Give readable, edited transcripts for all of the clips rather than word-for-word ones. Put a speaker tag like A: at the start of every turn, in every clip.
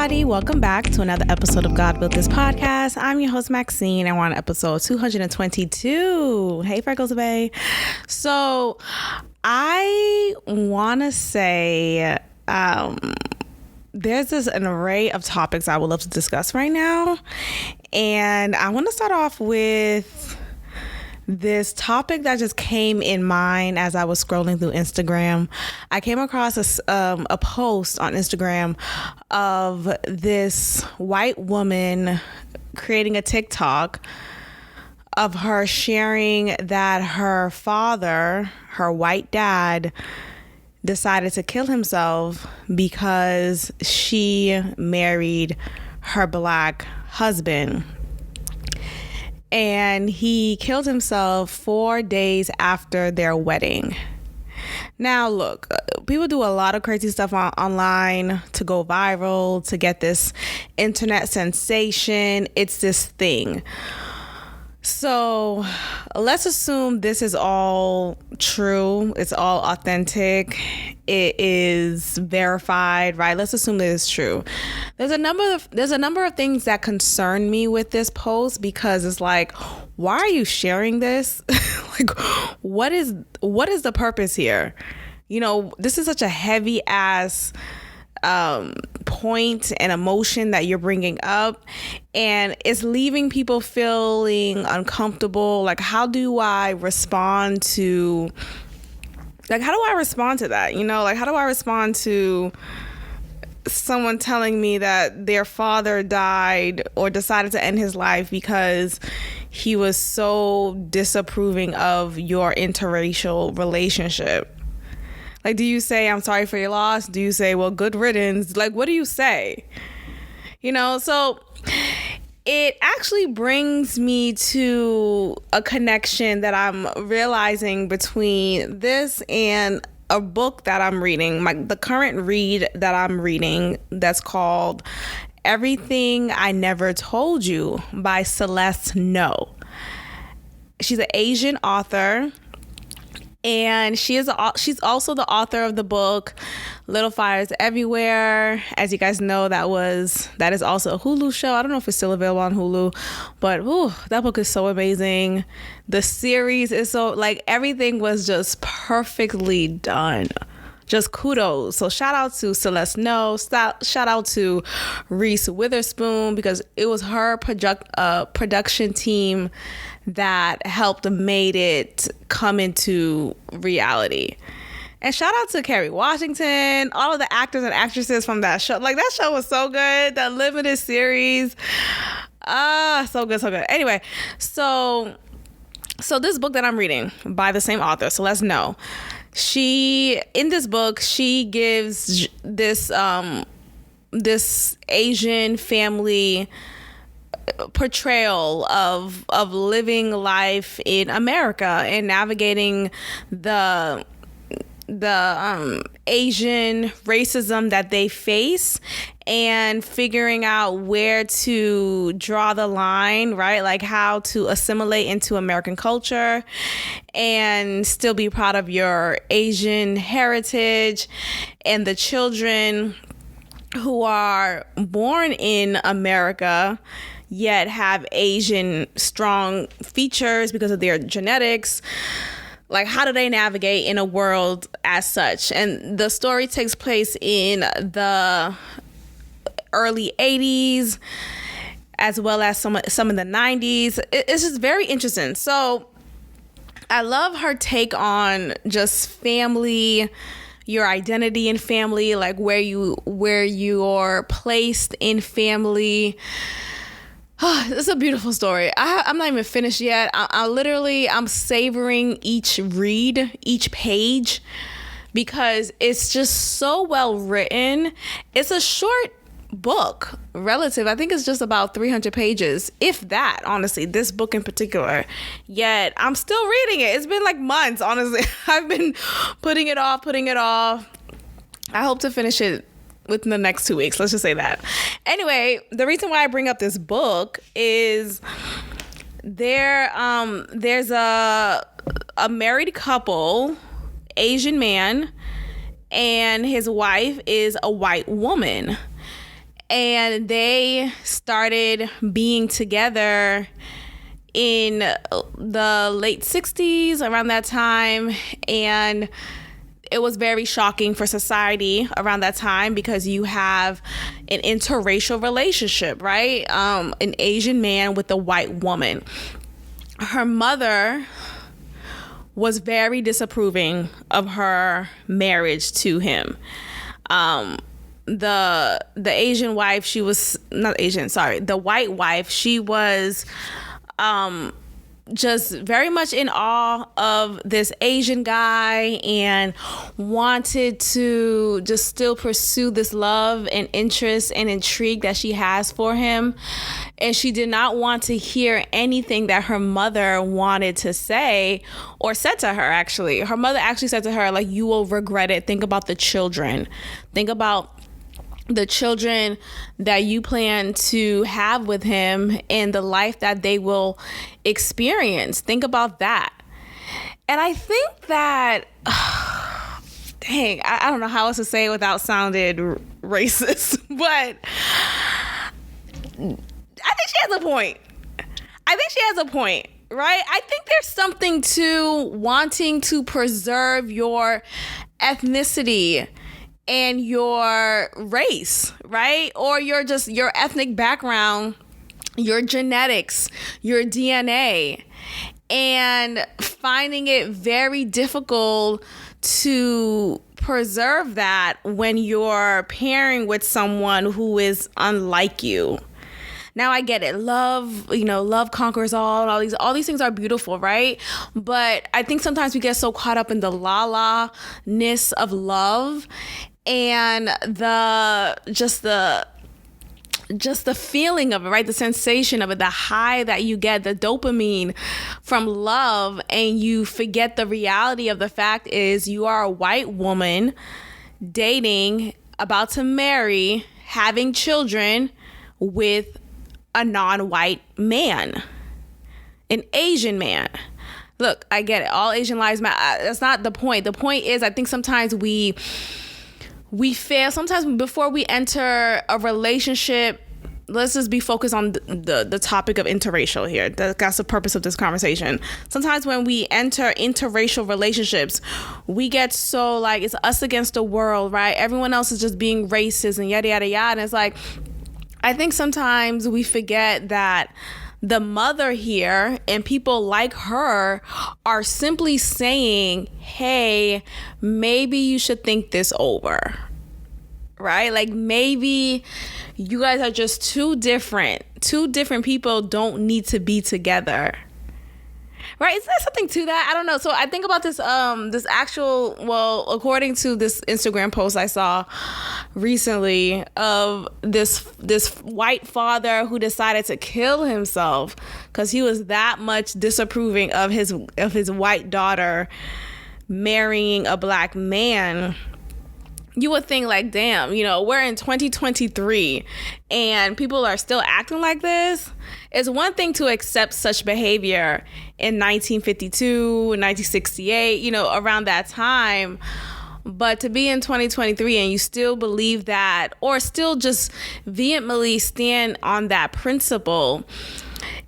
A: everybody. Welcome back to another episode of God Built This Podcast. I'm your host, Maxine, and we're on episode 222. Hey, Freckles Bay. So I want to say there's an array of topics I would love to discuss right now. And I want to start off with this topic that just came in mind as I was scrolling through Instagram. I came across a post on Instagram of this white woman creating a TikTok of her sharing that her father, her white dad, decided to kill himself because she married her black husband. And he killed himself 4 days after their wedding. Now, look, people do a lot of crazy stuff online to go viral, to get this internet sensation. It's this thing. So let's assume this is all true. It's all authentic. It is verified, right? Let's assume that it's true. There's a number of things that concern me with this post, because it's like, why are you sharing this? Like, what is the purpose here? You know, this is such a heavy ass point and emotion that you're bringing up, and it's leaving people feeling uncomfortable. Like, how do I respond to that? You know, like, how do I respond to someone telling me that their father died or decided to end his life because he was so disapproving of your interracial relationship? Like, do you say, I'm sorry for your loss? Do you say, well, good riddance? Like, what do you say? You know, so it actually brings me to a connection that I'm realizing between this and a book that I'm reading, the current read that I'm reading, that's called Everything I Never Told You by Celeste No. She's an Asian author. And she's also the author of the book Little Fires Everywhere. As you guys know, that is also a Hulu show. I don't know if it's still available on Hulu, but that book is so amazing. The series is so, like, everything was just perfectly done. Just kudos. So shout out to Celeste No. Shout out to Reese Witherspoon, because it was her production team that helped made it come into reality. And shout out to Kerry Washington, all of the actors and actresses from that show. Like, that show was so good. That limited series. So good, so good. Anyway, so this book that I'm reading by the same author, Celeste No, in this book, she gives this Asian family portrayal of living life in America and navigating the Asian racism that they face, and figuring out where to draw the line, right? Like, how to assimilate into American culture and still be proud of your Asian heritage, and the children who are born in America yet have Asian strong features because of their genetics. Like, how do they navigate in a world as such? And the story takes place in the early 80s, as well as some of the 90s. It's just very interesting. So I love her take on just family, your identity in family, like where you're placed in family. It's a beautiful story. I'm not even finished yet. I'm savoring each read, each page, because it's just so well written. It's a short book, relative. I think it's just about 300 pages, if that, honestly, this book in particular. Yet I'm still reading it. It's been like months, honestly. I've been putting it off. I hope to finish it within the next 2 weeks. Let's just say that. Anyway, the reason why I bring up this book is there's a married couple, Asian man, and his wife is a white woman. And they started being together in the late 60s, around that time. And it was very shocking for society around that time because you have an interracial relationship, right? An Asian man with a white woman. Her mother was very disapproving of her marriage to him. The Asian wife, she was not Asian, sorry. The white wife, she was just very much in awe of this Asian guy and wanted to just still pursue this love and interest and intrigue that she has for him. And she did not want to hear anything that her mother wanted to say or said to her, actually. Her mother actually said to her, like, you will regret it. Think about the children. Think about the children that you plan to have with him and the life that they will experience. Think about that. And I think that, I don't know how else to say it without sounding racist, but I think she has a point. Right? I think there's something to wanting to preserve your ethnicity and your race, right? Or your ethnic background, your genetics, your DNA, and finding it very difficult to preserve that when you're pairing with someone who is unlike you. Now I get it. Love conquers all. All these things are beautiful, right? But I think sometimes we get so caught up in the la-la-ness of love and the feeling of it, right? The sensation of it, the high that you get, the dopamine from love, and you forget the reality of the fact is you are a white woman dating, about to marry, having children with a non-white man, an Asian man. Look, I get it. All Asian lives matter. That's not the point. The point is, I think sometimes we fail. Sometimes before we enter a relationship, let's just be focused on the topic of interracial here. That's the purpose of this conversation. Sometimes when we enter interracial relationships, we get so like it's us against the world, right? Everyone else is just being racist and yada, yada, yada. And it's like, I think sometimes we forget that the mother here and people like her are simply saying, hey, maybe you should think this over, right? Like maybe you guys are just too different. Two different people don't need to be together. Right? Is there something to that? I don't know. So I think about this according to this Instagram post I saw recently of this white father who decided to kill himself because he was that much disapproving of his white daughter marrying a black man. You would think like, damn, we're in 2023 and people are still acting like this. It's one thing to accept such behavior in 1952, 1968, around that time. But to be in 2023 and you still believe that or still just vehemently stand on that principle,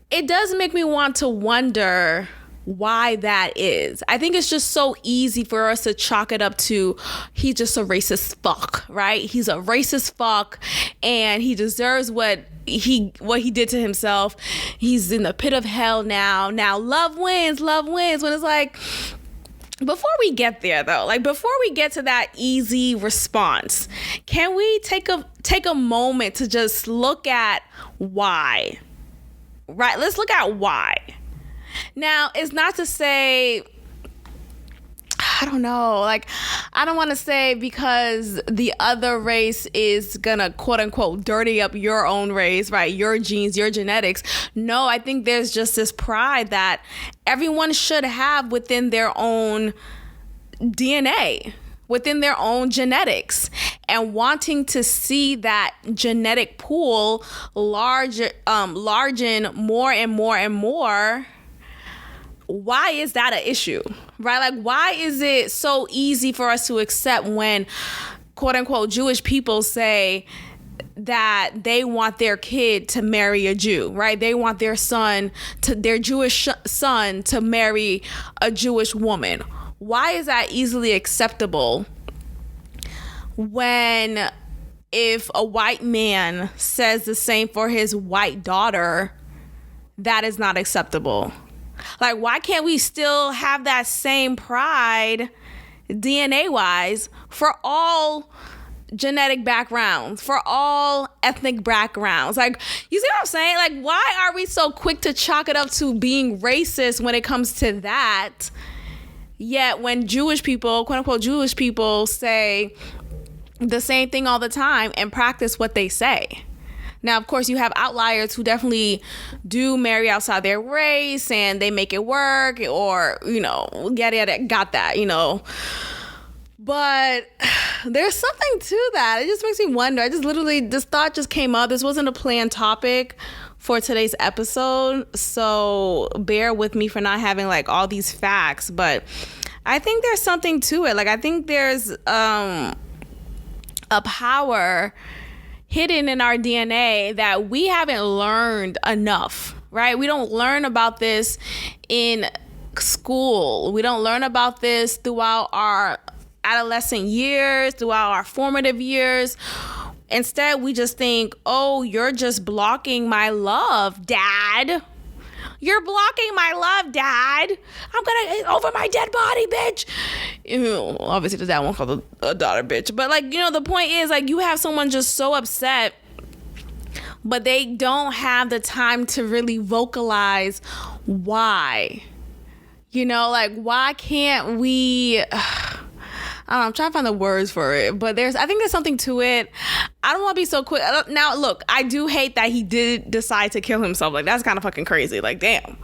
A: it does make me want to wonder why that is. I think it's just so easy for us to chalk it up to he's just a racist fuck, right? He's a racist fuck and he deserves what he did to himself. He's in the pit of hell now. Now love wins. When it's like, before we get there though, like before we get to that easy response, can we take a moment to just look at why? Right? Let's look at why. Now, it's not to say, I don't know, like, I don't want to say because the other race is gonna, quote unquote, dirty up your own race, right? Your genes, your genetics. No, I think there's just this pride that everyone should have within their own DNA, within their own genetics, and wanting to see that genetic pool largen more and more and more. Why is that an issue, right? Like, why is it so easy for us to accept when, quote unquote, Jewish people say, that they want their kid to marry a Jew, right? They want their Jewish son to marry a Jewish woman. Why is that easily acceptable when if a white man says the same for his white daughter, that is not acceptable? Like, why can't we still have that same pride DNA wise for all genetic backgrounds, for all ethnic backgrounds? Like, you see what I'm saying? Like, why are we so quick to chalk it up to being racist when it comes to that? Yet when Jewish people, quote unquote Jewish people, say the same thing all the time and practice what they say. Now, of course, you have outliers who definitely do marry outside their race and they make it work, or, yada, got that, But there's something to that. It just makes me wonder. This thought just came up. This wasn't a planned topic for today's episode, so bear with me for not having like all these facts, but I think there's something to it. Like, I think there's a power hidden in our DNA that we haven't learned enough, right? We don't learn about this in school. We don't learn about this throughout our adolescent years, throughout our formative years. Instead, we just think, oh, you're just blocking my love, Dad. You're blocking my love, Dad. I'm gonna over my dead body, bitch. Obviously, the dad won't call the daughter bitch. But, like, the point is, like, you have someone just so upset, but they don't have the time to really vocalize why. Like, why can't we... I'm trying to find the words for it, but I think there's something to it. I don't want to be so quick. Now, look, I do hate that he did decide to kill himself. Like, that's kind of fucking crazy. Like, damn.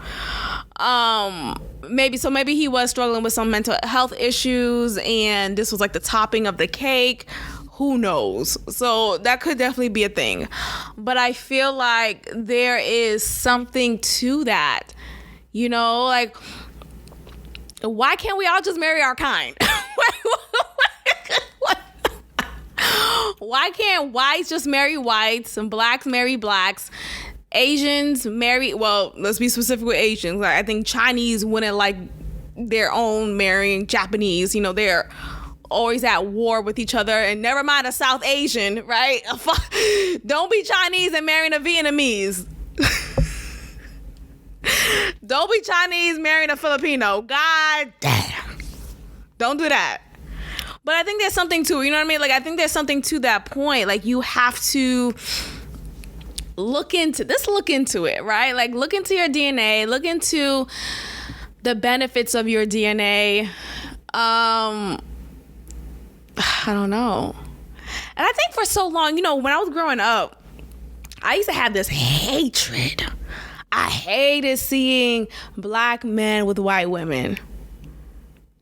A: Maybe he was struggling with some mental health issues, and this was like the topping of the cake. Who knows? So that could definitely be a thing. But I feel like there is something to that. Like, why can't we all just marry our kind? Why can't whites just marry whites and blacks marry blacks? Asians marry, well, let's be specific with Asians. Like, I think Chinese wouldn't like their own marrying Japanese. They're always at war with each other. And never mind a South Asian, right? Don't be Chinese and marrying a Vietnamese. Don't be Chinese marrying a Filipino. God damn. Don't do that. But I think there's something to it. You know what I mean? Like, I think there's something to that point. Like, you have to look into it, right? Like, look into your DNA. Look into the benefits of your DNA. I don't know. And I think for so long, when I was growing up, I used to have this hatred. I hated seeing black men with white women.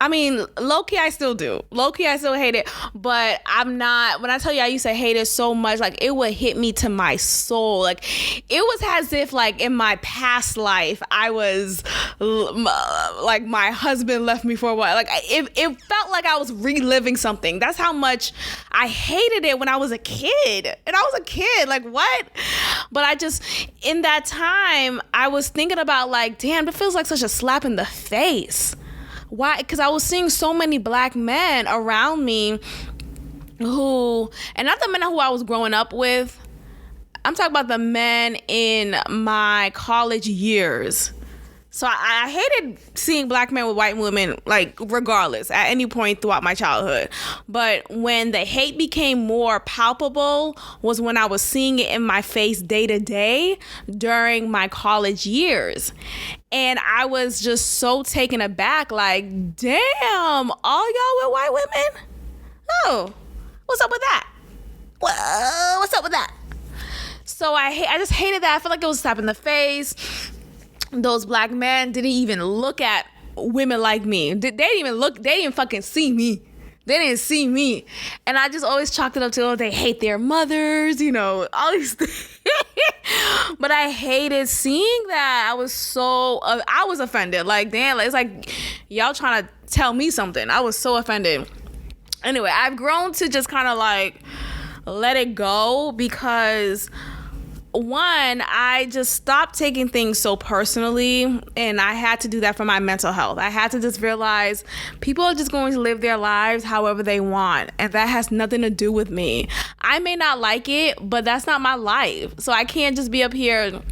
A: I mean, low-key, I still do. Low-key, I still hate it. But I'm not... When I tell you I used to hate it so much, like, it would hit me to my soul. Like, it was as if, like, in my past life, I was... Like, my husband left me for a while. Like, it felt like I was reliving something. That's how much I hated it when I was a kid. And I was a kid. Like, what? But I just... In that time, I was thinking about, like, damn, it feels like such a slap in the face. Why? Because I was seeing so many black men around me who, and not the men who I was growing up with, I'm talking about the men in my college years. So I hated seeing black men with white women, like, regardless, at any point throughout my childhood. But when the hate became more palpable was when I was seeing it in my face day to day during my college years. And I was just so taken aback, like, damn, all y'all with white women? Oh, what's up with that? What's up with that? So I just hated that. I felt like it was a slap in the face. Those black men didn't even look at women like me. They didn't even look. They didn't fucking see me. They didn't see me. And I just always chalked it up to, oh, they hate their mothers, all these things. But I hated seeing that. I was offended. Like, damn, it's like y'all trying to tell me something. I was so offended. Anyway, I've grown to just kind of like let it go because one, I just stopped taking things so personally, and I had to do that for my mental health. I had to just realize people are just going to live their lives however they want, and that has nothing to do with me. I may not like it, but that's not my life. So I can't just be up here,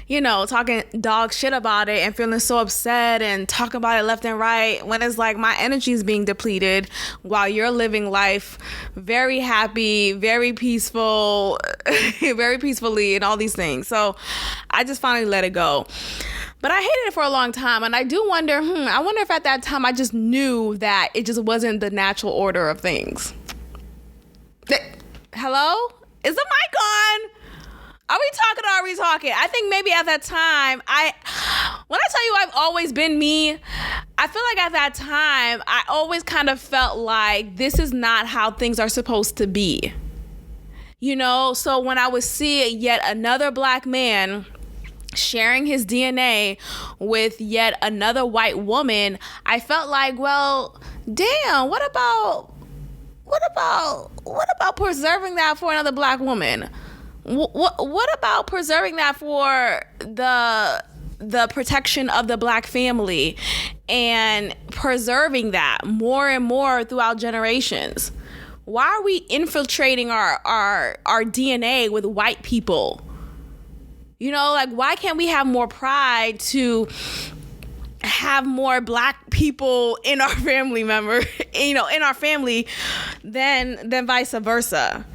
A: you know, talking dog shit about it and feeling so upset and talking about it left and right when it's like my energy is being depleted while you're living life very happy, very peaceful, very peacefully, and all these things. So I just finally let it go. But I hated it for a long time, and I do wonder, I wonder if at that time I just knew that it just wasn't the natural order of things. Hello? Is the mic on? Are we talking or are we talking? I think maybe at that time, when I tell you I've always been me, I feel like at that time, I always kind of felt like this is not how things are supposed to be. You know, so when I would see yet another black man sharing his DNA with yet another white woman, I felt like, well, damn, what about preserving that for another black woman? What about preserving that for the protection of the black family and preserving that more and more throughout generations? Why are we infiltrating our DNA with white people? You know, like, why can't we have more pride to have more black people in our family in our family than vice versa?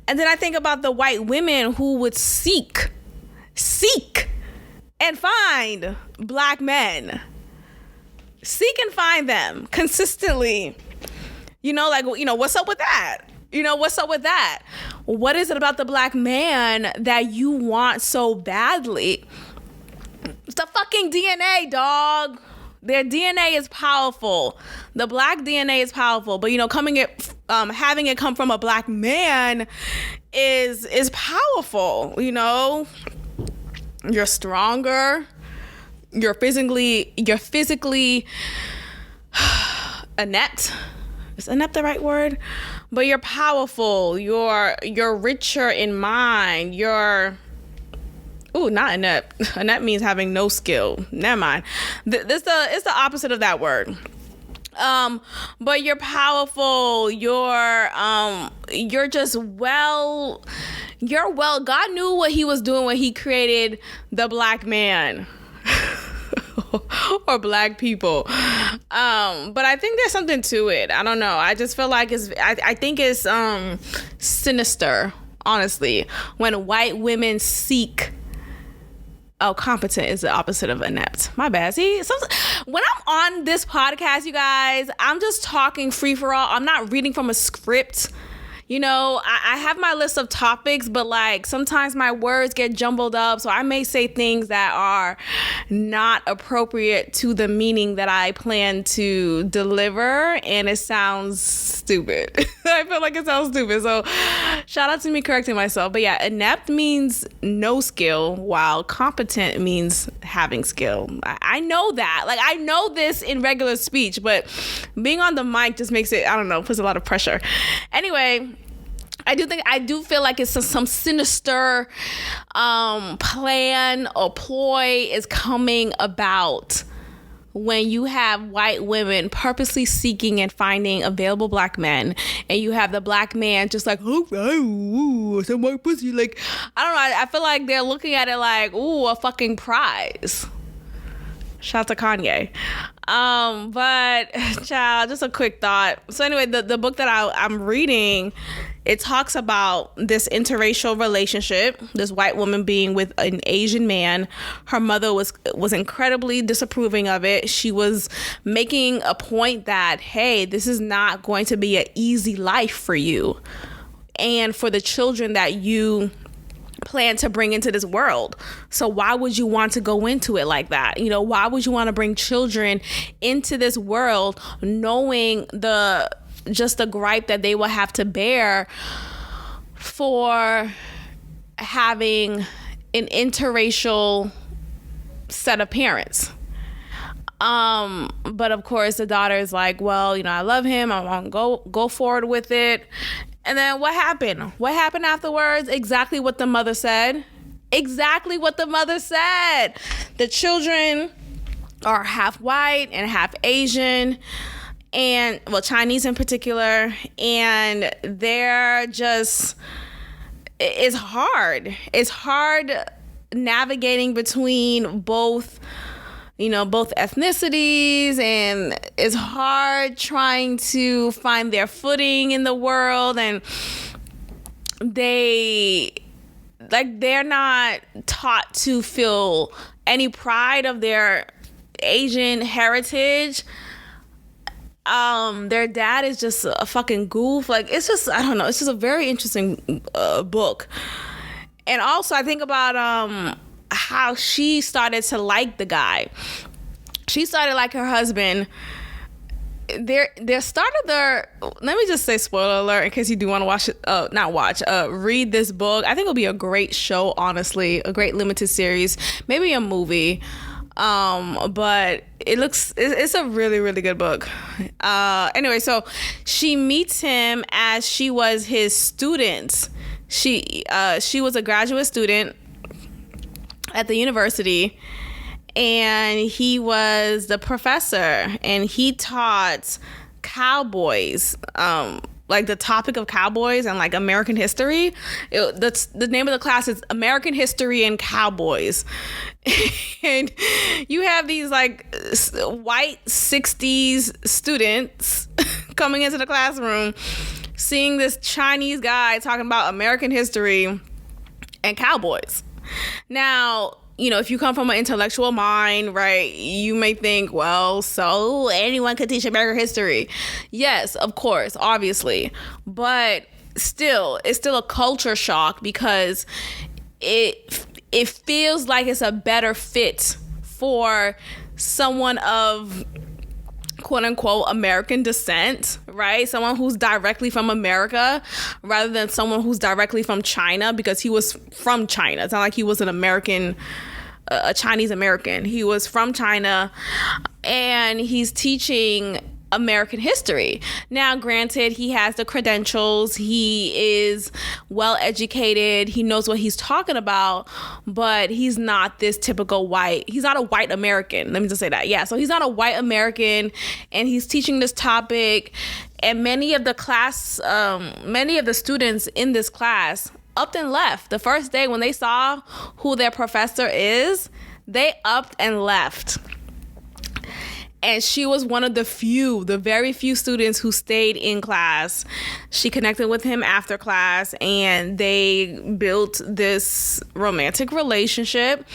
A: And then I think about the white women who would seek and find black men. Seek and find them consistently. You know, like, you know, what's up with that? You know, what's up with that? What is it about the black man that you want so badly? It's the fucking DNA, dog. Their DNA is powerful. The black DNA is powerful, but you know, having it come from a black man is powerful. You know, you're stronger. You're physically inept. Is inept the right word? But you're powerful. You're richer in mind. Not inept. Inept means having no skill. Never mind. It's the opposite of that word. But you're powerful. You're just well. God knew what he was doing when he created the black man. Or black people. But I think there's something to it. I don't know. I just feel like I think it's sinister, honestly, when white women seek. Oh, competent is the opposite of inept. My bad. See, when I'm on this podcast, you guys, I'm just talking free for all. I'm not reading from a script. You know, I have my list of topics, but like sometimes my words get jumbled up. So I may say things that are not appropriate to the meaning that I plan to deliver. And it sounds stupid. I feel like it sounds stupid. So shout out to me correcting myself. But yeah, inept means no skill, while competent means having skill. I know that. Like, I know this in regular speech, but being on the mic just makes it, I don't know, puts a lot of pressure. Anyway, I do feel like it's some sinister plan or ploy is coming about when you have white women purposely seeking and finding available black men, and you have the black man just like, oh, some white pussy. Like, I don't know. I feel like they're looking at it like, ooh, a fucking prize. Shout out to Kanye. But child, just a quick thought. So anyway, the book that I'm reading, it talks about this interracial relationship, this white woman being with an Asian man. Her mother was incredibly disapproving of it. She was making a point that, hey, this is not going to be an easy life for you and for the children that you plan to bring into this world. So why would you want to go into it like that? You know, why would you want to bring children into this world knowing just the gripe that they will have to bear for having an interracial set of parents? But of course the daughter is like, well, you know, I love him. I want to go forward with it. And then what happened? What happened afterwards? Exactly what the mother said. Exactly what the mother said. The children are half white and half Asian, and well, Chinese in particular, and they're just, it's hard. It's hard navigating between both ethnicities, and it's hard trying to find their footing in the world, and they're not taught to feel any pride of their Asian heritage. Their dad is just a fucking goof. Like, it's just, I don't know, it's just a very interesting book. And also I think about how she started to like the guy. She started like her husband. Let me just say, spoiler alert, in case you do want to read this book. I think it'll be a great show, honestly, a great limited series, maybe a movie. But it's a really, really good book. Anyway, so she meets him as she was his student. She was a graduate student at the university, and he was the professor, and he taught cowboys, like the topic of cowboys and like American history. The name of the class is American History and Cowboys. And you have these like white 60s students coming into the classroom, seeing this Chinese guy talking about American history and cowboys. Now, if you come from an intellectual mind, right, you may think, well, so anyone could teach American history. Yes, of course, obviously. But still, it's still a culture shock, because it feels like it's a better fit for someone of quote unquote American descent, right? Someone who's directly from America rather than someone who's directly from China, because he was from China. It's not like he was an American, a Chinese American. He was from China, and he's teaching American history. Now, granted, he has the credentials, he is well educated, he knows what he's talking about, but he's not this typical he's not a white American. Let me just say that. Yeah, so he's not a white American, and he's teaching this topic, and many of the students in this class upped and left. The first day when they saw who their professor is, they upped and left. And she was one of the very few students who stayed in class. She connected with him after class, and they built this romantic relationship.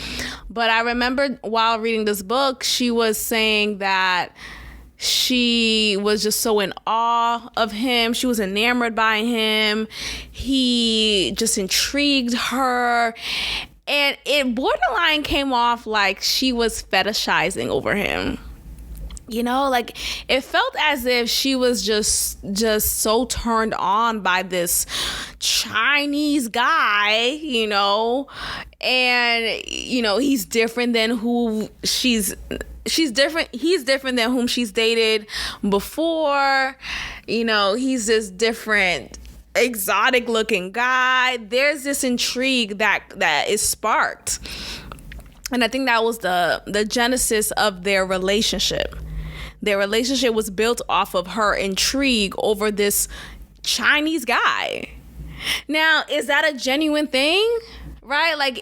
A: But I remember while reading this book, she was saying that she was just so in awe of him. She was enamored by him. He just intrigued her. And it borderline came off like she was fetishizing over him. Like it felt as if she was just so turned on by this Chinese guy, and he's different than who he's different than whom she's dated before. He's this different, exotic looking guy. There's this intrigue that is sparked, and I think that was the genesis of their relationship. Their relationship was built off of her intrigue over this Chinese guy. Now, is that a genuine thing? Right? Like,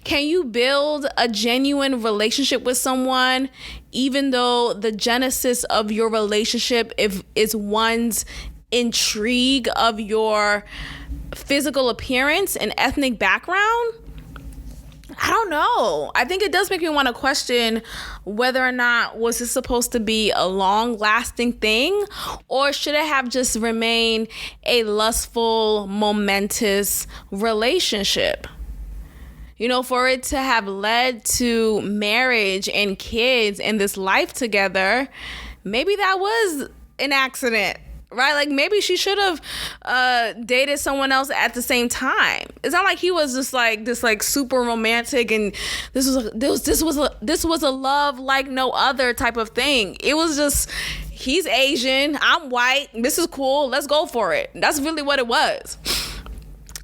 A: can you build a genuine relationship with someone even though the genesis of your relationship is one's intrigue of your physical appearance and ethnic background? I don't know. I think it does make me want to question whether or not was this supposed to be a long-lasting thing, or should it have just remained a lustful, momentous relationship? For it to have led to marriage and kids and this life together, maybe that was an accident. Right? Like maybe she should have dated someone else at the same time. It's not like he was just like this like super romantic and this was a love like no other type of thing. It was just he's Asian, I'm white, this is cool, let's go for it. That's really what it was.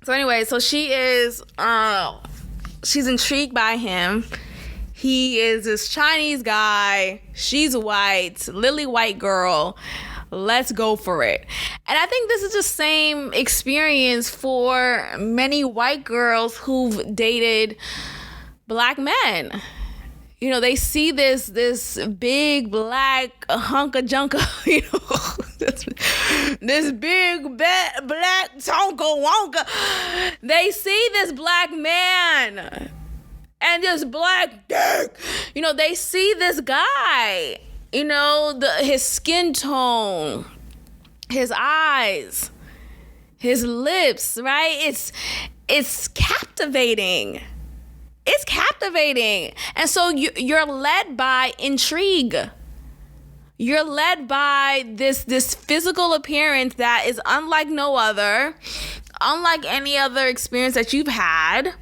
A: So anyway, so she's intrigued by him. He is this Chinese guy, she's white, lily white girl, let's go for it. And I think this is the same experience for many white girls who've dated black men. You know, they see this big black hunk of junka, you know, this big black tonka wonka. They see this black man and this black dick. You know, they see this guy, you know, his skin tone, his eyes, his lips, right? It's captivating. It's captivating. And so you're led by intrigue. You're led by this physical appearance that is unlike no other, unlike any other experience that you've had.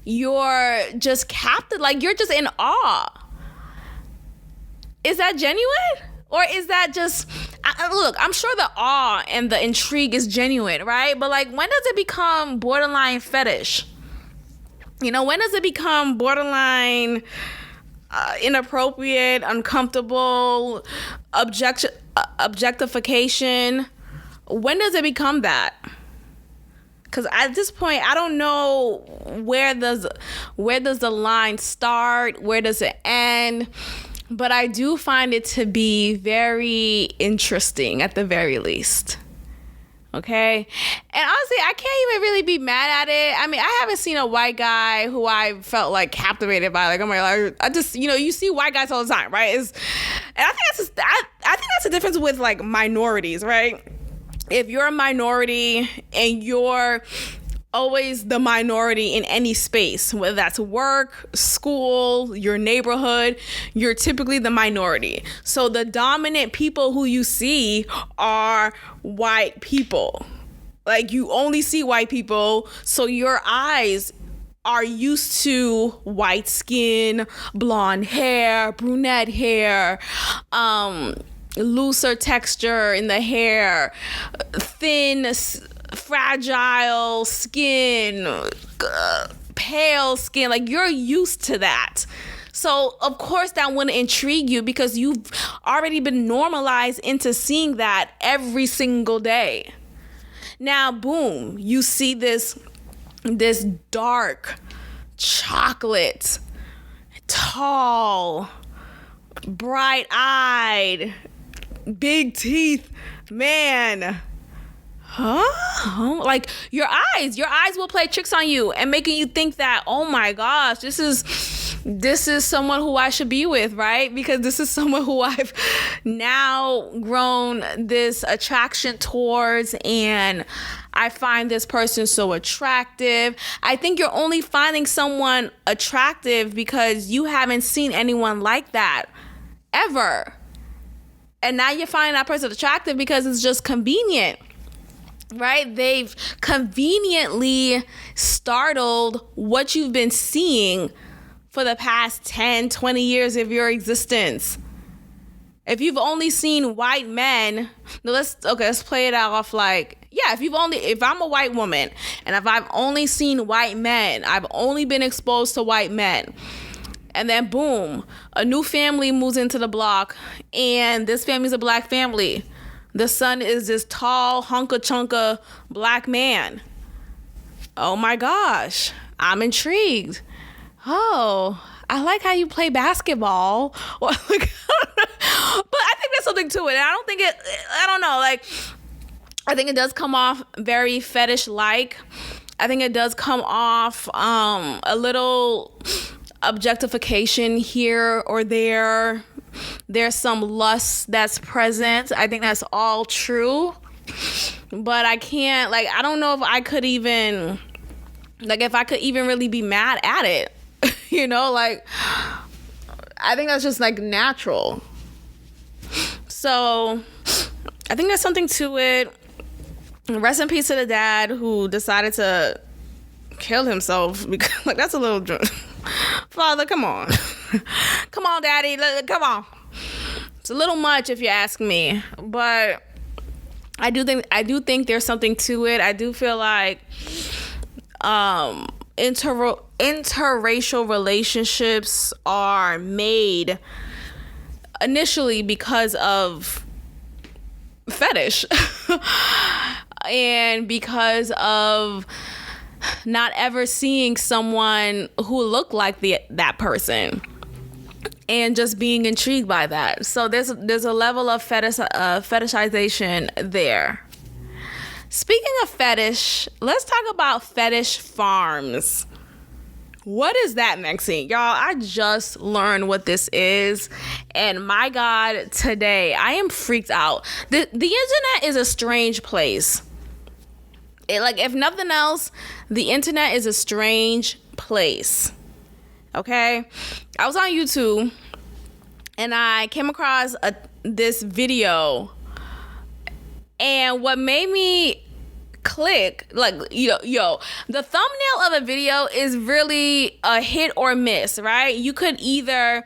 A: You're just captive, like you're just in awe. Is that genuine? Or is that just, look, I'm sure the awe and the intrigue is genuine, right? But like, when does it become borderline fetish? You know, when does it become borderline inappropriate, uncomfortable, objectification? When does it become that? Because at this point, I don't know where does the line start? Where does it end? But I do find it to be very interesting at the very least. Okay. And honestly, I can't even really be mad at it. I mean, I haven't seen a white guy who I felt like captivated by. Like, oh my God, I just, you know, you see white guys all the time, right? And I think that's the difference with like minorities, right? If you're a minority and you're always the minority in any space, whether that's work, school, your neighborhood, you're typically the minority. So the dominant people who you see are white people. Like, you only see white people, so your eyes are used to white skin, blonde hair, brunette hair, looser texture in the hair, thin, fragile skin, pale skin. Like, you're used to that. So of course that wouldn't intrigue you because you've already been normalized into seeing that every single day. Now, boom, you see this dark, chocolate, tall, bright-eyed, big teeth man. Huh? Like, your eyes will play tricks on you and making you think that, oh my gosh, this is someone who I should be with, right? Because this is someone who I've now grown this attraction towards, and I find this person so attractive. I think you're only finding someone attractive because you haven't seen anyone like that ever. And now you're finding that person attractive because it's just convenient. Right? They've conveniently startled what you've been seeing for the past 10, 20 years of your existence. If you've only seen white men, let's play it out off like, yeah, if I'm a white woman and if I've only seen white men, I've only been exposed to white men. And then boom, a new family moves into the block and this family's a black family. The son is this tall, hunka-chunka black man. Oh my gosh, I'm intrigued. Oh, I like how you play basketball. But I think there's something to it. I don't know, like, I think it does come off very fetish-like. I think it does come off a little objectification here or there. There's some lust that's present. I think that's all true. But I can't, like, I don't know if I could even really be mad at it. You know, like, I think that's just, like, natural. So, I think there's something to it. Rest in peace to the dad who decided to kill himself. Because, like, that's a little... Father, come on. Come on, Daddy. Come on. It's a little much if you ask me, but I do think there's something to it. I do feel like interracial relationships are made initially because of fetish and because of not ever seeing someone who looked like that person and just being intrigued by that. So there's a level of fetishization there. Speaking of fetish, let's talk about fetish farms. What is that, Maxine? Y'all, I just learned what this is. And my God, today, I am freaked out. The internet is a strange place. If nothing else, the internet is a strange place. Okay? I was on YouTube, and I came across this video. And what made me click, the thumbnail of a video is really a hit or miss, right? You could either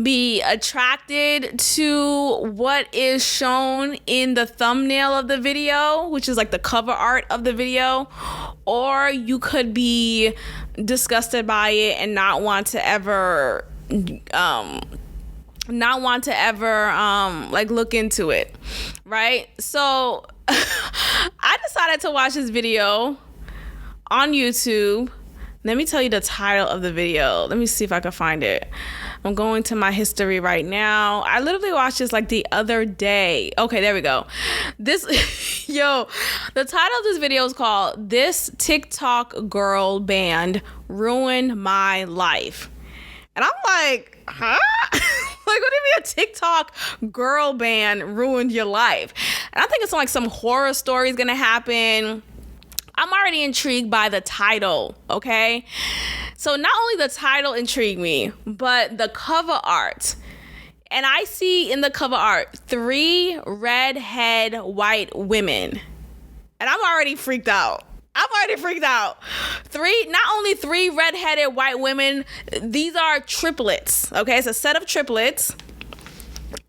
A: be attracted to what is shown in the thumbnail of the video, which is like the cover art of the video, or you could be disgusted by it and not want to ever look into it, right? So I decided to watch this video on YouTube. Let me tell you the title of the video. Let me see if I can find it. I'm going to my history right now. I literally watched this the other day. Okay, there we go. The title of this video is called "This TikTok Girl Band Ruined My Life." And I'm like, huh? What do you mean a TikTok girl band ruined your life? And I think it's some horror story is going to happen. I'm already intrigued by the title, okay? So not only the title intrigued me, but the cover art. And I see in the cover art 3 redhead white women. And I'm already freaked out. Not only 3 redheaded white women, these are triplets. Okay, it's a set of triplets.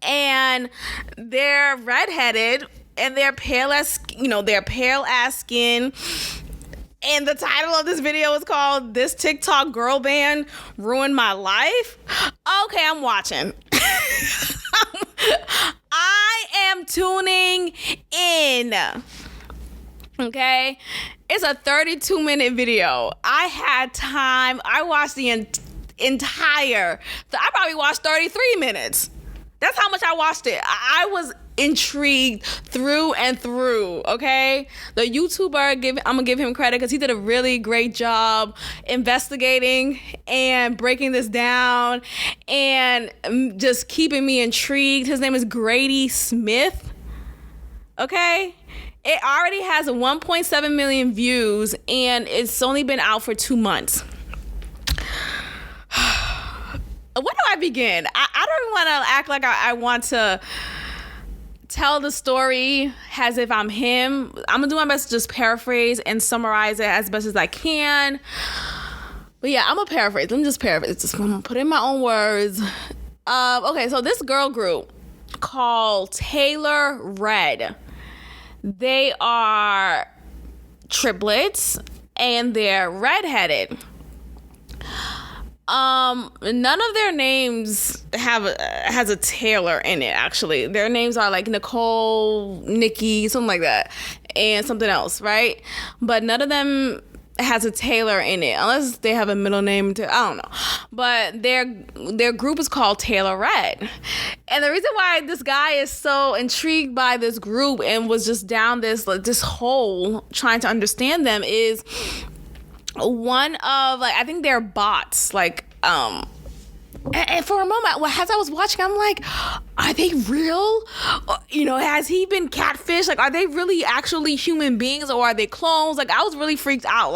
A: And they're redheaded and they're pale as skin. And the title of this video is called "This TikTok Girl Band Ruined My Life." Okay, I'm watching. I am tuning in. Okay, it's a 32-minute video. I had time. I watched the entire. I probably watched 33 minutes. That's how much I watched it. I was intrigued through and through. Okay, the YouTuber, I'm gonna give him credit because he did a really great job investigating and breaking this down and just keeping me intrigued. His name is Grady Smith. Okay. It already has 1.7 million views, and it's only been out for 2 months. Where do I begin? I don't want to act like I want to tell the story as if I'm him. I'm going to do my best to just paraphrase and summarize it as best as I can. But yeah, I'm going to paraphrase. Let me just paraphrase. I'm going to put in my own words. Okay, so this girl group called Taylor Red. They are triplets and they're redheaded. None of their names has a Taylor in it, actually. Their names are Nicole, Nikki, something like that, and something else, right? But none of them has a Taylor in it, unless they have a middle name to, I don't know. But their group is called Taylor Red. And the reason why this guy is so intrigued by this group and was just down this hole trying to understand them is one of I think they're bots, and for a moment, as I was watching, I'm like, are they real? Has he been catfished? Are they really actually human beings or are they clones? I was really freaked out.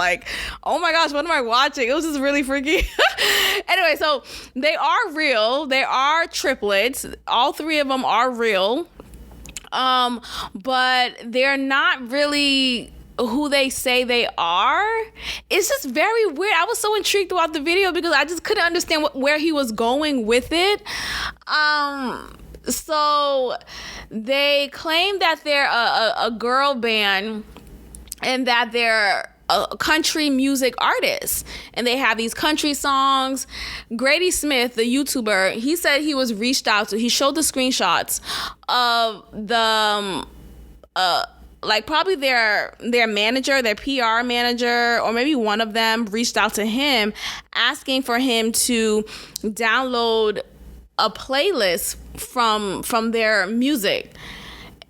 A: Oh my gosh, what am I watching? It was just really freaky. Anyway, so they are real. They are triplets. All 3 of them are real. But they're not really who they say they are. It's just very weird. I was so intrigued throughout the video because I just couldn't understand where he was going with it. So they claim that they're a girl band and that they're a country music artist, and they have these country songs. Grady Smith, the YouTuber, he said he was reached out to. He showed the screenshots of the like probably their manager, their PR manager, or maybe one of them reached out to him asking for him to download a playlist from their music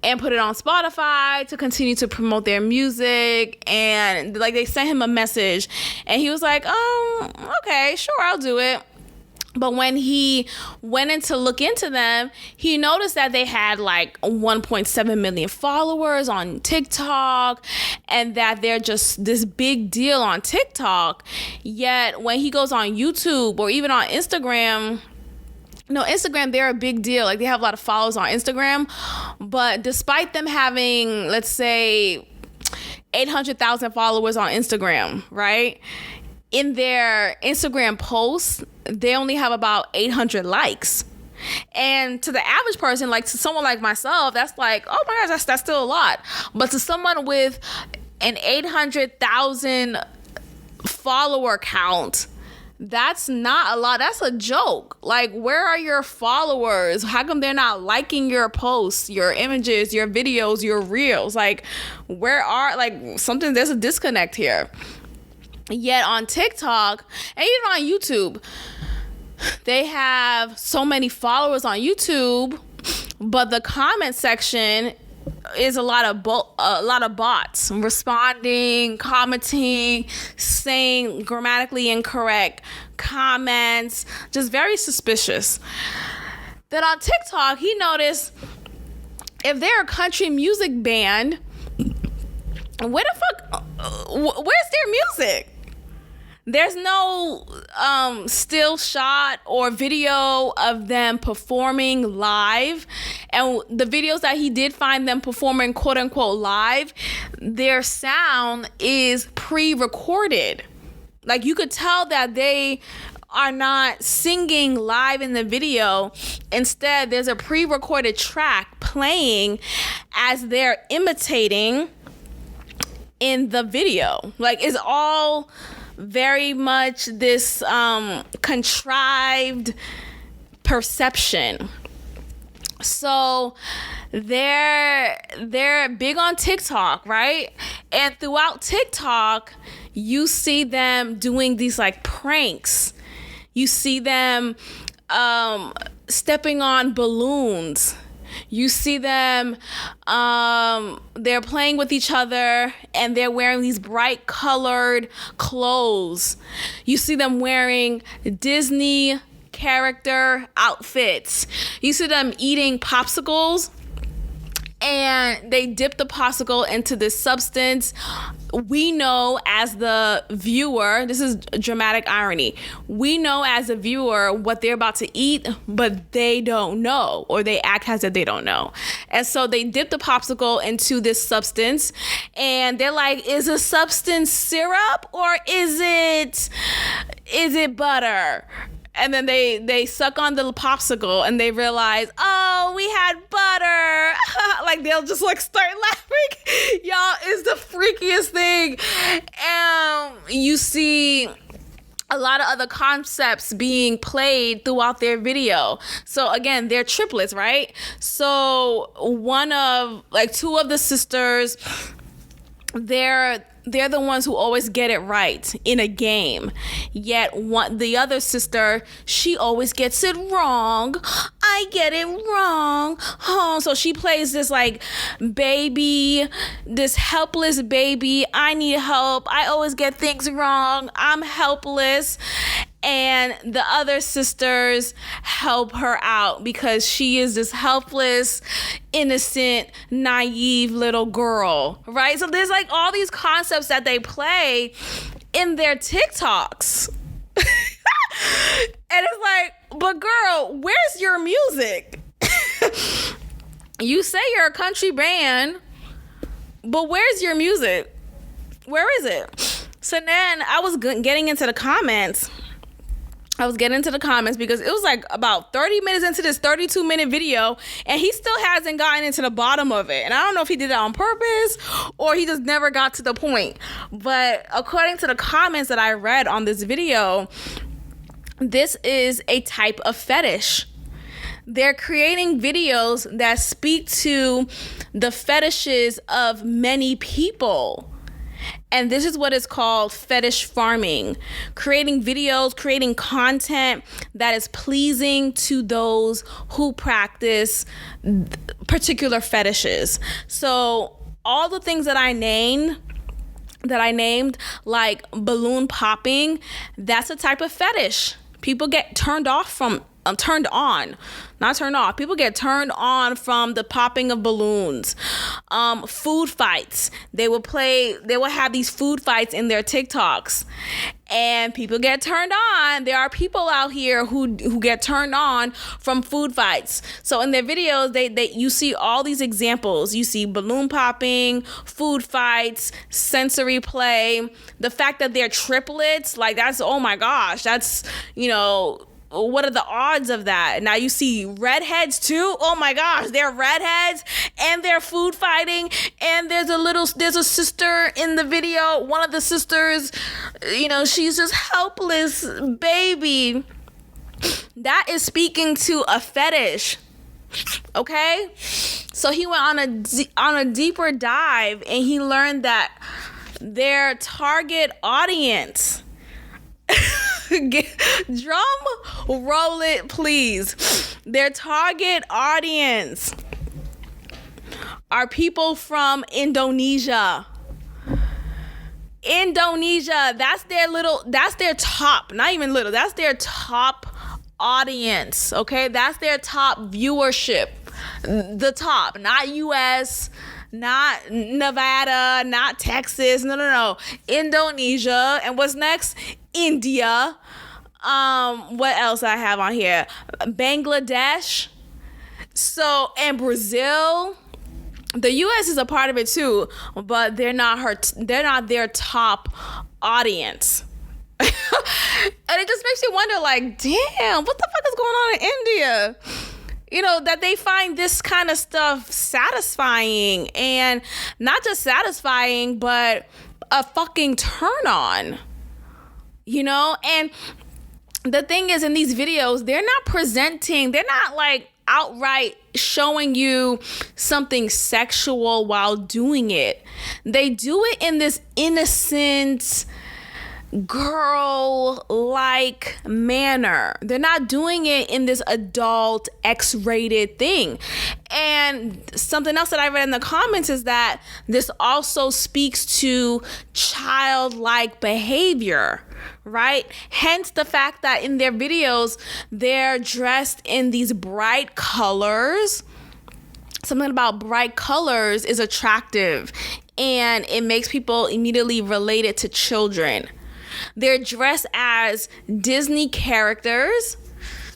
A: and put it on Spotify to continue to promote their music. And like they sent him a message and he was like, okay, sure, I'll do it. But when he went in to look into them, he noticed that they had like 1.7 million followers on TikTok and that they're just this big deal on TikTok. Yet when he goes on YouTube or even on Instagram, Instagram, they're a big deal. Like, they have a lot of followers on Instagram. But despite them having, let's say, 800,000 followers on Instagram, right? In their Instagram posts, they only have about 800 likes. And to the average person, like to someone like myself, that's like, oh my gosh, that's still a lot. But to someone with an 800,000 follower count, that's not a lot. That's a joke. Like, where are your followers? How come they're not liking your posts, your images, your videos, your reels? Like, there's a disconnect here. Yet on TikTok and even on YouTube, they have so many followers on YouTube, but the comment section is a lot of bots responding, commenting, saying grammatically incorrect comments, just very suspicious. Then on TikTok, he noticed if they're a country music band, where's their music? There's no still shot or video of them performing live. And the videos that he did find them performing quote unquote live, their sound is pre-recorded. Like, you could tell that they are not singing live in the video. Instead, there's a pre-recorded track playing as they're imitating in the video. Like, it's all very much this contrived perception. So they're big on TikTok, right? And throughout TikTok, you see them doing these like pranks. You see them stepping on balloons. You see them, they're playing with each other and they're wearing these bright colored clothes. You see them wearing Disney character outfits. You see them eating popsicles and they dip the popsicle into this substance. We know as the viewer, this is dramatic irony, we know as a viewer what they're about to eat, but they don't know, or they act as if they don't know. And so they dip the popsicle into this substance and they're like, is a substance syrup or is it butter? And then they suck on the popsicle and they realize, oh, we had butter. Like, they'll just like start laughing. Y'all, is the freakiest thing. And you see a lot of other concepts being played throughout their video. So again, they're triplets, right? So two of the sisters, they're the ones who always get it right in a game. Yet the other sister, she always gets it wrong. I get it wrong. Oh, so she plays this like baby, this helpless baby. I need help. I always get things wrong. I'm helpless. And the other sisters help her out because she is this helpless, innocent, naive little girl, right? So there's like all these concepts that they play in their TikToks. And it's like, but girl, where's your music? You say you're a country band, but where's your music? Where is it? So then I was getting into the comments I was getting into the comments because it was like about 30 minutes into this 32-minute video, and he still hasn't gotten into the bottom of it. And I don't know if he did that on purpose or he just never got to the point. But according to the comments that I read on this video, this is a type of fetish. They're creating videos that speak to the fetishes of many people. And this is what is called fetish farming. Creating videos, creating content that is pleasing to those who practice particular fetishes. So all the things that I named, like balloon popping, that's a type of fetish. People get turned on. People get turned on from the popping of balloons. Food fights. They will have these food fights in their TikToks, and people get turned on. There are people out here who get turned on from food fights. So in their videos, you see all these examples. You see balloon popping, food fights, sensory play. The fact that they're triplets, like that's, oh my gosh, that's, what are the odds of that? Now you see redheads too. Oh my gosh, they're redheads and they're food fighting. And there's a sister in the video. One of the sisters, she's just helpless baby. That is speaking to a fetish. Okay? So he went on a deeper dive, and he learned that their target audience drum roll it, please. Their target audience are people from Indonesia. That's their top, not even little, that's their top audience, okay? That's their top viewership. The top, not US, not Nevada, not Texas, no. Indonesia. And what's next? India. What else I have on here? Bangladesh. So, and Brazil. The US is a part of it too, but they're not their top audience. And it just makes you wonder, like, damn, what the fuck is going on in India? That they find this kind of stuff satisfying, and not just satisfying, but a fucking turn on. And the thing is, in these videos, they're not like outright showing you something sexual while doing it. They do it in this innocent, girl-like manner. They're not doing it in this adult X-rated thing. And something else that I read in the comments is that this also speaks to childlike behavior, right? Hence the fact that in their videos, they're dressed in these bright colors. Something about bright colors is attractive, and it makes people immediately relate it to children. They're dressed as Disney characters,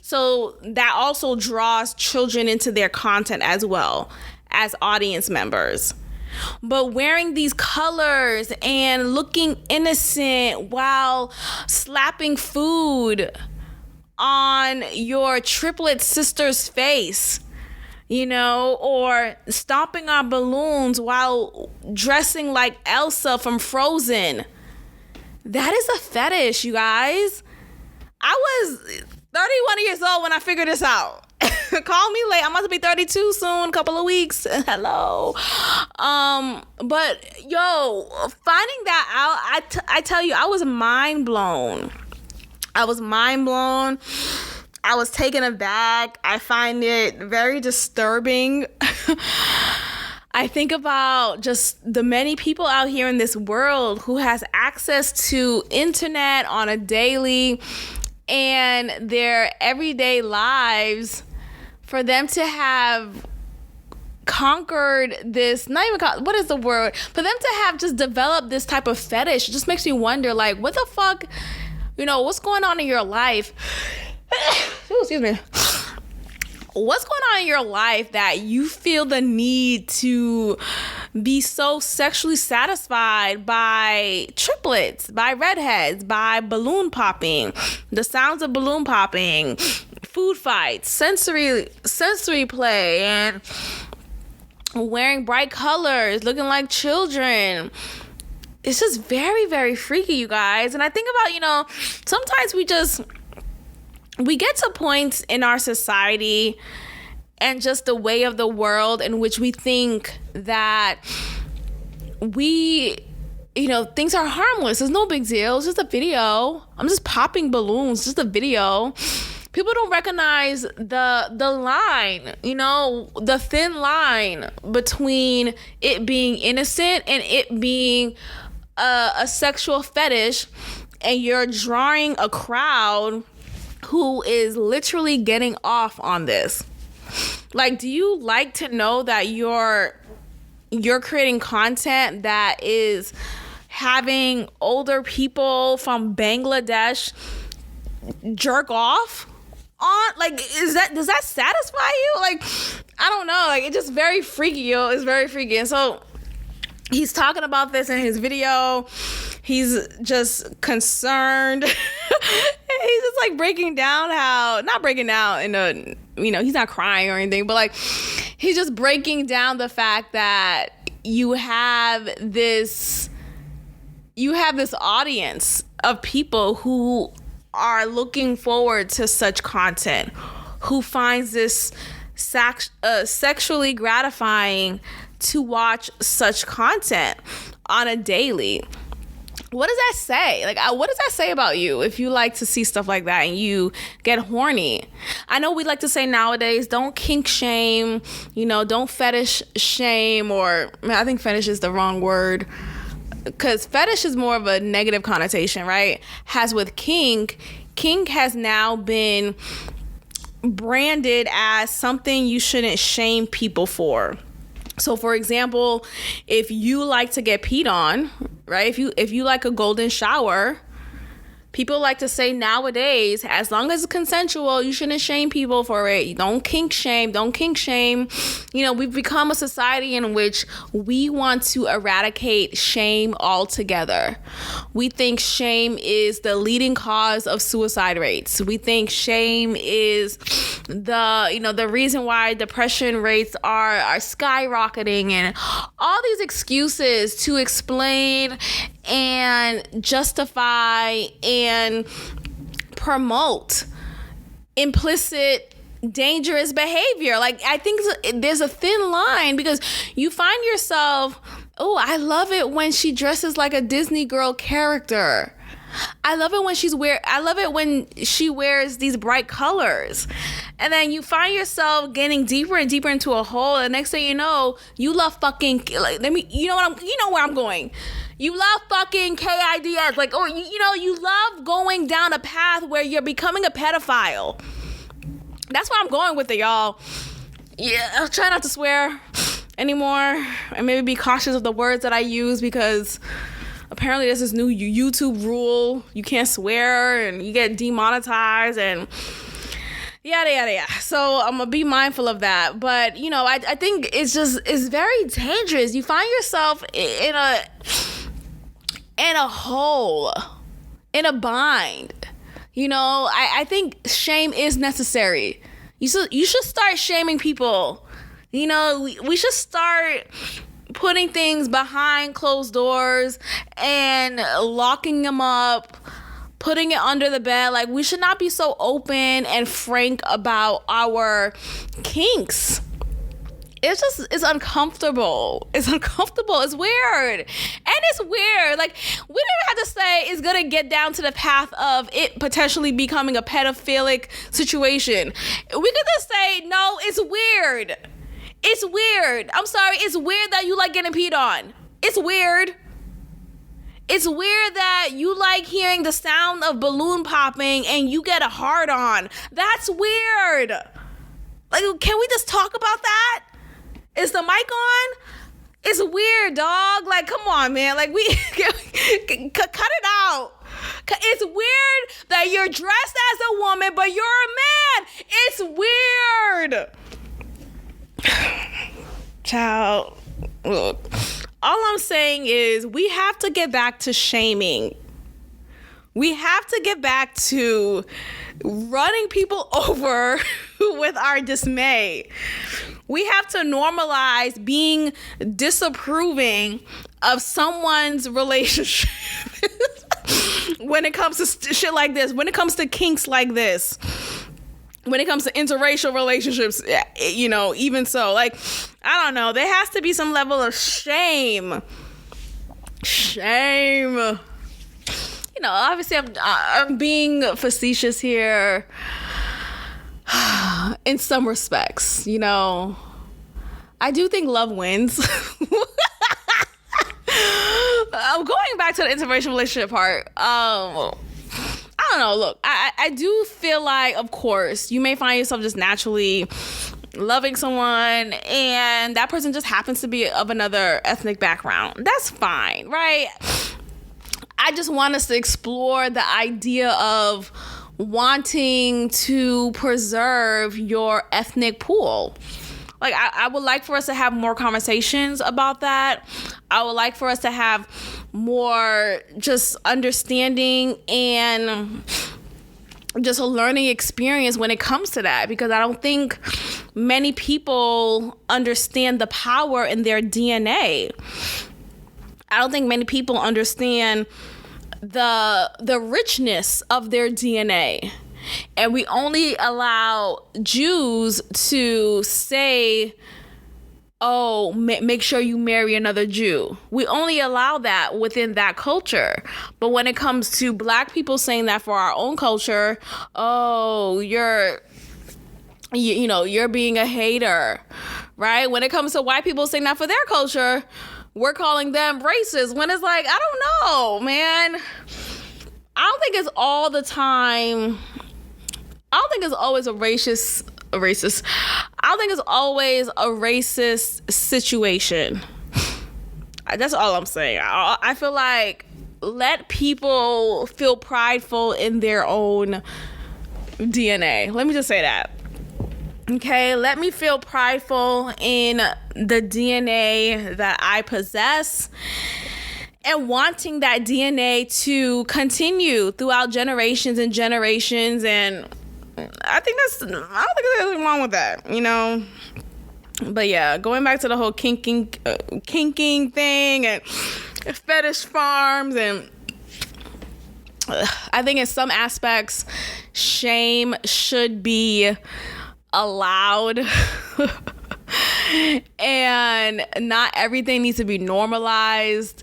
A: so that also draws children into their content as well as audience members. But wearing these colors and looking innocent while slapping food on your triplet sister's face, or stomping on balloons while dressing like Elsa from Frozen. That is a fetish, you guys. I was 31 years old when I figured this out. Call me late. I'm about to be 32 soon, a couple of weeks. Hello. But finding that out, I tell you, I was mind blown. I was taken aback. I find it very disturbing. I think about just the many people out here in this world who has access to internet on a daily, and their everyday lives, for them to have conquered this, what is the word? For them to have just developed this type of fetish, it just makes me wonder, like, what the fuck, what's going on in your life? Excuse me. What's going on in your life that you feel the need to be so sexually satisfied by triplets, by redheads, by balloon popping, the sounds of balloon popping, food fights, sensory play, and wearing bright colors, looking like children. It's just very, very freaky, you guys. And I think about, sometimes we get to points in our society and just the way of the world in which we think that things are harmless. There's no big deal. It's just a video. I'm just popping balloons. Just a video. People don't recognize the line, the thin line between it being innocent and it being a sexual fetish, and you're drawing a crowd who is literally getting off on this. Like, do you like to know that you're creating content that is having older people from Bangladesh jerk off on? Like, does that satisfy you? Like, I don't know. Like, it's just very freaky, yo. It's very freaky. And so he's talking about this in his video. He's just concerned. He's just like breaking down not breaking down in a, he's not crying or anything, but like he's just breaking down the fact that you have this audience of people who are looking forward to such content, who finds this sexually gratifying to watch such content on a daily. What does that say? Like, what does that say about you if you like to see stuff like that and you get horny? I know we like to say nowadays, don't kink shame, don't fetish shame, or I think fetish is the wrong word, because fetish is more of a negative connotation, right? As with kink has now been branded as something you shouldn't shame people for. So, for example, if you like to get peed on, right? If you like a golden shower, people like to say nowadays, as long as it's consensual, you shouldn't shame people for it. Don't kink shame. We've become a society in which we want to eradicate shame altogether. We think shame is the leading cause of suicide rates. We think shame is the reason why depression rates are skyrocketing, and all these excuses to explain and justify and promote implicit dangerous behavior. Like, I think there's a thin line, because you find yourself, I love it when she dresses like a Disney girl character. I love it when she wears these bright colors. And then you find yourself getting deeper and deeper into a hole, and next thing you know, you love fucking, like, you know where I'm going. You love fucking KIDS. Like, you love going down a path where you're becoming a pedophile. That's where I'm going with it, y'all. Yeah, I'll try not to swear anymore, and maybe be cautious of the words that I use, because apparently there's this new YouTube rule. You can't swear and you get demonetized and yada, yada, yada. So I'm going to be mindful of that. But, I think it's very dangerous. You find yourself in a hole, in a bind. I think shame is necessary. You should start shaming people. We should start putting things behind closed doors and locking them up, putting it under the bed. Like, we should not be so open and frank about our kinks. It's uncomfortable. It's weird. And it's weird. Like, we don't even have to say it's going to get down to the path of it potentially becoming a pedophilic situation. We could just say, no, it's weird. It's weird. I'm sorry. It's weird that you like getting peed on. It's weird. It's weird that you like hearing the sound of balloon popping and you get a hard on. That's weird. Like, can we just talk about that? Is the mic on? It's weird, dog. Like, come on, man. Like, we cut it out. It's weird that you're dressed as a woman, but you're a man. It's weird. Child. Look. all I'm saying is we have to get back to shaming. We have to get back to running people over with our dismay. We have to normalize being disapproving of someone's relationship when it comes to shit like this, when it comes to kinks like this, when it comes to interracial relationships, you know, even so, like, I don't know, there has to be some level of shame. Shame. You know, obviously I'm being facetious here in some respects, you know. I do think love wins. Going back to the interracial relationship part, I don't know, look, I do feel like, of course, you may find yourself just naturally loving someone and that person just happens to be of another ethnic background. That's fine, right? I just want us to explore the idea of wanting to preserve your ethnic pool. Like, I would like for us to have more conversations about that. I would like for us to have more just understanding and just a learning experience when it comes to that, because I don't think many people understand the power in their DNA. I don't think many people understand the richness of their DNA. And we only allow Jews to say, oh, make sure you marry another Jew. We only allow that within that culture. But when it comes to Black people saying that for our own culture, oh, you're being a hater, right? When it comes to white people saying that for their culture, we're calling them racist, when it's like, I don't know, man. I don't think it's all the time. I don't think it's always a racist. I don't think it's always a racist situation. That's all I'm saying. I feel like let people feel prideful in their own DNA. Let me just say that. Okay, let me feel prideful in the DNA that I possess and wanting that DNA to continue throughout generations and generations. And I don't think there's anything wrong with that, you know? But yeah, going back to the whole kinking thing and fetish farms, and I think in some aspects, shame should be allowed and not everything needs to be normalized.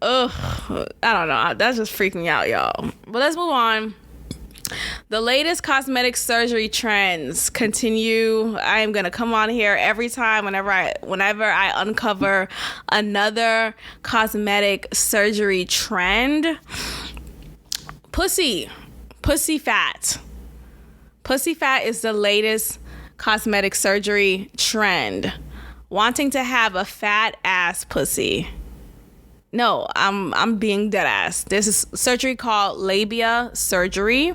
A: Ugh, I don't know, that's just freaking me out, y'all. But let's move on. The latest cosmetic surgery trends continue. I am gonna come on here every time whenever I uncover another cosmetic surgery trend. Pussy fat. Pussy fat is the latest cosmetic surgery trend. Wanting to have a fat ass pussy. No, I'm being dead ass. There's a surgery called labia surgery,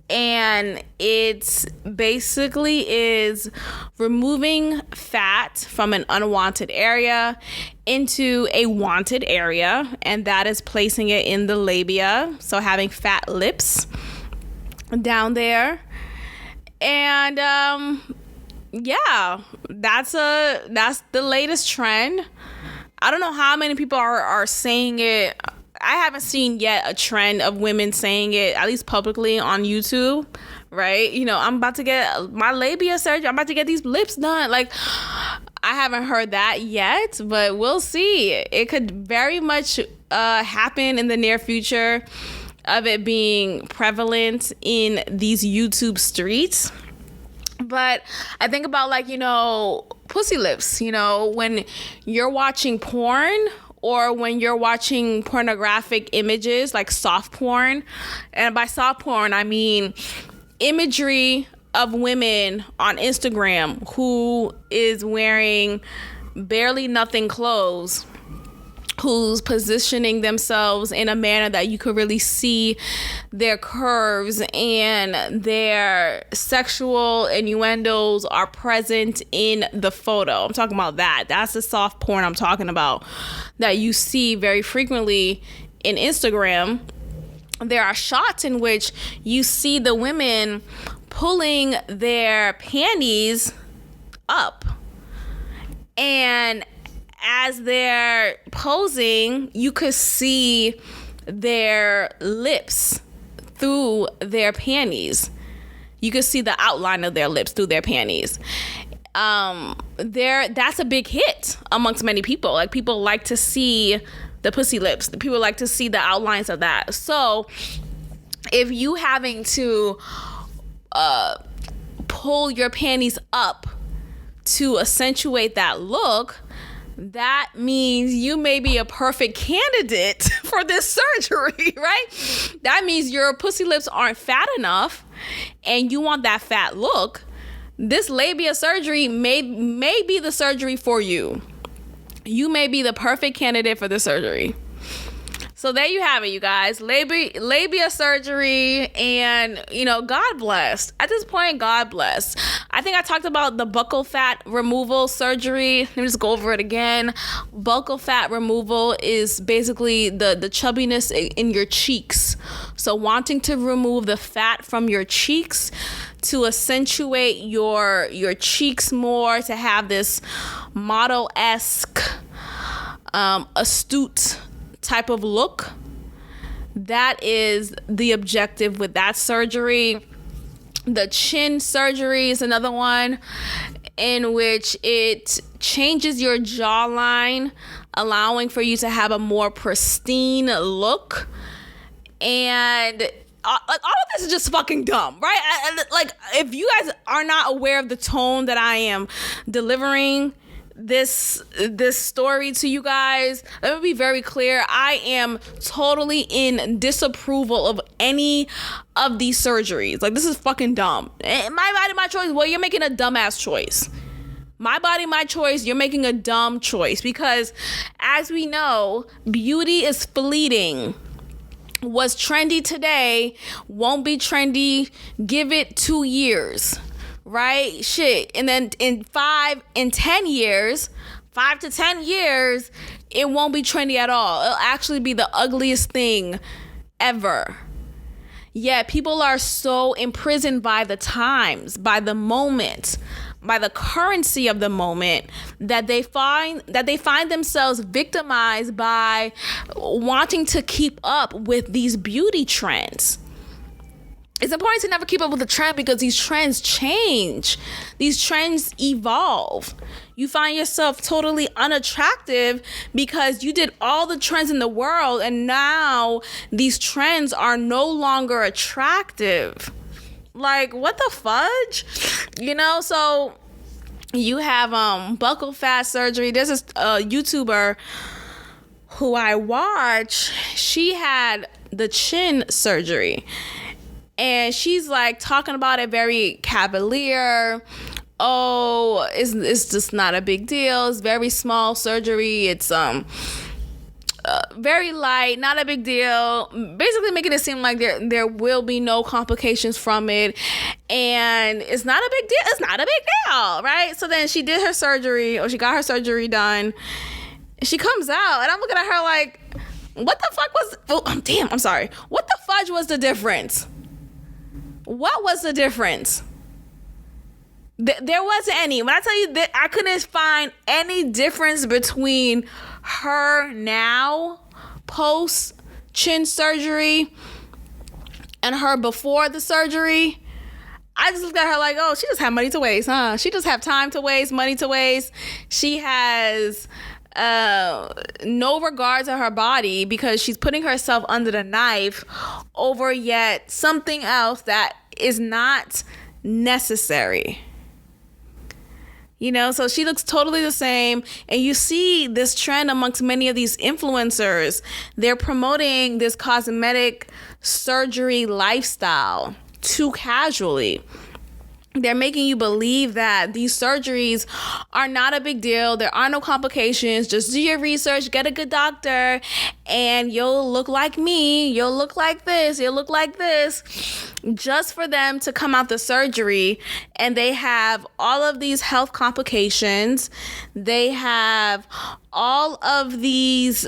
A: and it basically is removing fat from an unwanted area into a wanted area, and that is placing it in the labia, so having fat lips down there. And yeah, that's the latest trend. I don't know how many people are saying it. I haven't seen yet a trend of women saying it, at least publicly on YouTube, right? You know, I'm about to get my labia surgery. I'm about to get these lips done. Like, I haven't heard that yet, but we'll see. It could very much happen in the near future of it being prevalent in these YouTube streets. But I think about, like, you know, pussy lips, you know, when you're watching porn or when you're watching pornographic images like soft porn. And by soft porn, I mean imagery of women on Instagram who is wearing barely nothing clothes who's positioning themselves in a manner that you could really see their curves and their sexual innuendos are present in the photo. I'm talking about that. That's the soft porn I'm talking about that you see very frequently in Instagram. There are shots in which you see the women pulling their panties up, and as they're posing, you could see their lips through their panties. You could see the outline of their lips through their panties. That's a big hit amongst many people. Like, people like to see the pussy lips. People like to see the outlines of that. So if you having to pull your panties up to accentuate that look, that means you may be a perfect candidate for this surgery, right? That means your pussy lips aren't fat enough and you want that fat look. This labia surgery may be the surgery for you. You may be the perfect candidate for the surgery. So there you have it, you guys. Labia surgery, and, God bless. At this point, God bless. I think I talked about the buccal fat removal surgery. Let me just go over it again. Buccal fat removal is basically the chubbiness in your cheeks. So wanting to remove the fat from your cheeks to accentuate your cheeks more, to have this model-esque, astute type of look. That is the objective with that surgery. The chin surgery is another one in which it changes your jawline, allowing for you to have a more pristine look. And all of this is just fucking dumb, right? Like, if you guys are not aware of the tone that I am delivering this story to you guys, let me be very clear. I am totally in disapproval of any of these surgeries. Like, this is fucking dumb. My body, my choice. Well, you're making a dumbass choice. My body, my choice. You're making a dumb choice, because as we know, beauty is fleeting. What's trendy today won't be trendy. Give it 2 years. Right? Shit. And then in 5 to 10 years, it won't be trendy at all. It'll actually be the ugliest thing ever. Yeah, people are so imprisoned by the times, by the moment, by the currency of the moment, that they find themselves victimized by wanting to keep up with these beauty trends. It's important to never keep up with the trend, because these trends change. These trends evolve. You find yourself totally unattractive because you did all the trends in the world, and now these trends are no longer attractive. Like, what the fudge? So you have buccal fat surgery. There's this YouTuber who I watch. She had the chin surgery. And she's like talking about it very cavalier. Oh, it's just not a big deal. It's very small surgery. It's very light, not a big deal. Basically making it seem like there will be no complications from it. And it's not a big deal. It's not a big deal, right? So then she did her surgery, or she got her surgery done. She comes out, and I'm looking at her like, what the fuck was... Oh, damn, I'm sorry. What the fudge was the difference? What was the difference? There wasn't any. When I tell you that, I couldn't find any difference between her now, post chin surgery, and her before the surgery. I just looked at her like, oh, she just had money to waste, huh? She just have time to waste, money to waste. She has no regard to her body, because she's putting herself under the knife over yet something else that is not necessary. So she looks totally the same. And you see this trend amongst many of these influencers. They're promoting this cosmetic surgery lifestyle too casually. they're making you believe that these surgeries are not a big deal. There are no complications. Just do your research, get a good doctor, and you'll look like me. You'll look like this. You'll look like this. Just for them to come out the surgery, and they have all of these health complications. They have all of these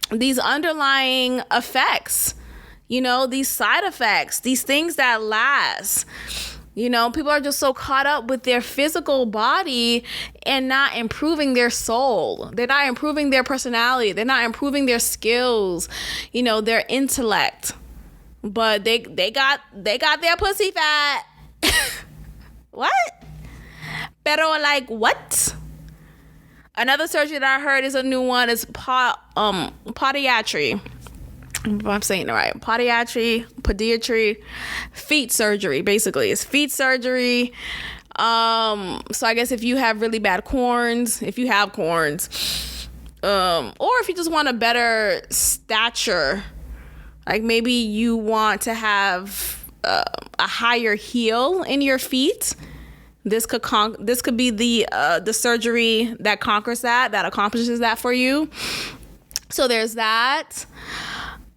A: underlying effects, these side effects, these things that last. People are just so caught up with their physical body and not improving their soul. They're not improving their personality. They're not improving their skills, their intellect. But they got their pussy fat. What? Pero like what? Another surgery that I heard is a new one is podiatry. If I'm saying it right. Podiatry, feet surgery, basically. It's feet surgery. So I guess if you have really bad corns, or if you just want a better stature, like maybe you want to have a higher heel in your feet, this could be the surgery that conquers that accomplishes that for you. So there's that.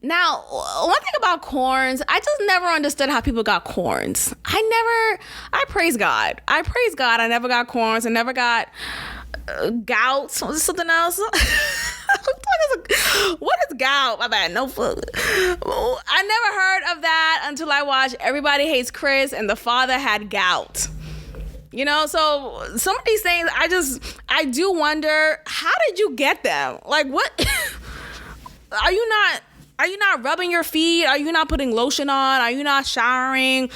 A: Now, one thing about corns, I just never understood how people got corns. I praise God. I never got corns. I never got gout. Was it something else? What is gout? My bad. No food. I never heard of that until I watched Everybody Hates Chris and the father had gout. So some of these things, I do wonder, how did you get them? Like, what? Are you not rubbing your feet? Are you not putting lotion on? Are you not showering?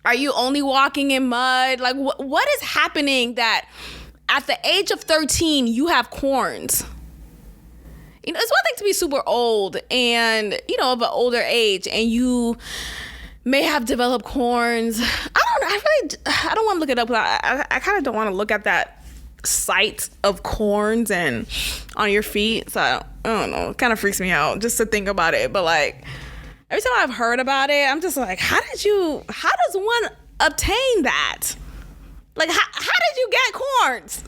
A: Are you only walking in mud? Like, what is happening that at the age of 13, you have corns? It's one thing to be super old and, of an older age, and you may have developed corns. I don't want to look it up. I kind of don't want to look at that site of corns and on your feet. So I don't know. It kind of freaks me out just to think about it. But like every time I've heard about it, I'm just like, how does one obtain that? Like, how did you get corns?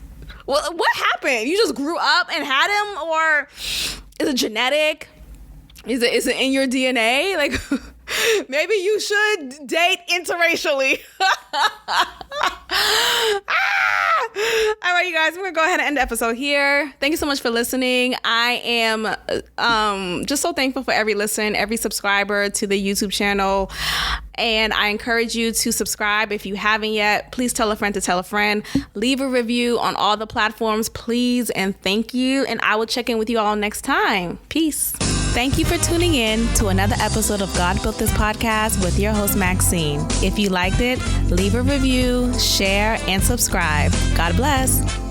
A: Well, what happened? You just grew up and had them, or is it genetic? Is it in your DNA? Like, maybe you should date interracially. All right, you guys, we're going to go ahead and end the episode here. Thank you so much for listening. I am just so thankful for every listen, every subscriber to the YouTube channel. And I encourage you to subscribe if you haven't yet. Please tell a friend to tell a friend. Leave a review on all the platforms, please, and thank you. And I will check in with you all next time. Peace. Thank you for tuning in to another episode of God Built This Podcast with your host, Maxine. If you liked it, leave a review, share, and subscribe. God bless.